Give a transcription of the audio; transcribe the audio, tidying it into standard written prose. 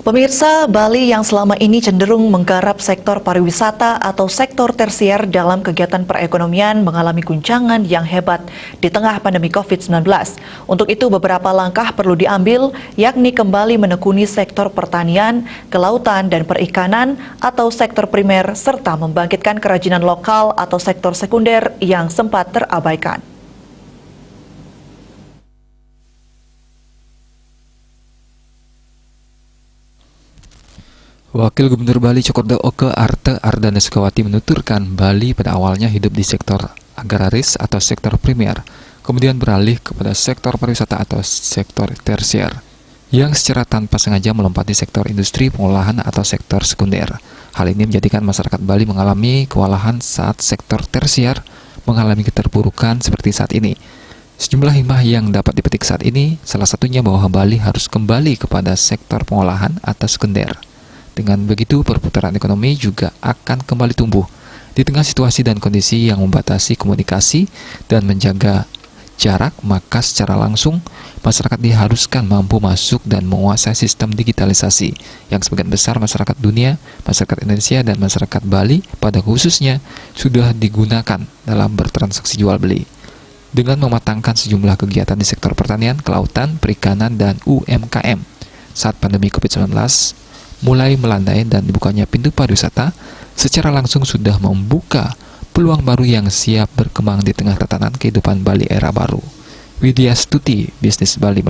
Pemirsa, Bali yang selama ini cenderung menggarap sektor pariwisata atau sektor tersier dalam kegiatan perekonomian mengalami guncangan yang hebat di tengah pandemi COVID-19. Untuk itu beberapa langkah perlu diambil, yakni kembali menekuni sektor pertanian, kelautan dan perikanan atau sektor primer, serta membangkitkan kerajinan lokal atau sektor sekunder yang sempat terabaikan. Wakil Gubernur Bali Cokorda Oke Arte Ardana Sukawati menuturkan Bali pada awalnya hidup di sektor agraris atau sektor primer, kemudian beralih kepada sektor pariwisata atau sektor tersier, yang secara tanpa sengaja melompati sektor industri pengolahan atau sektor sekunder. Hal ini menjadikan masyarakat Bali mengalami kewalahan saat sektor tersier mengalami keterpurukan seperti saat ini. Sejumlah hikmah yang dapat dipetik saat ini, salah satunya bahwa Bali harus kembali kepada sektor pengolahan atau sekunder. Dengan begitu, perputaran ekonomi juga akan kembali tumbuh di tengah situasi dan kondisi yang membatasi komunikasi dan menjaga jarak, maka secara langsung masyarakat diharuskan mampu masuk dan menguasai sistem digitalisasi yang sebagian besar masyarakat dunia, masyarakat Indonesia, dan masyarakat Bali pada khususnya sudah digunakan dalam bertransaksi jual beli. Dengan mematangkan sejumlah kegiatan di sektor pertanian, kelautan, perikanan, dan UMKM saat pandemi COVID-19 mulai melandai dan dibukanya pintu pariwisata, secara langsung sudah membuka peluang baru yang siap berkembang di tengah tatanan kehidupan Bali era baru. Widya Stuti, Bisnis Bali.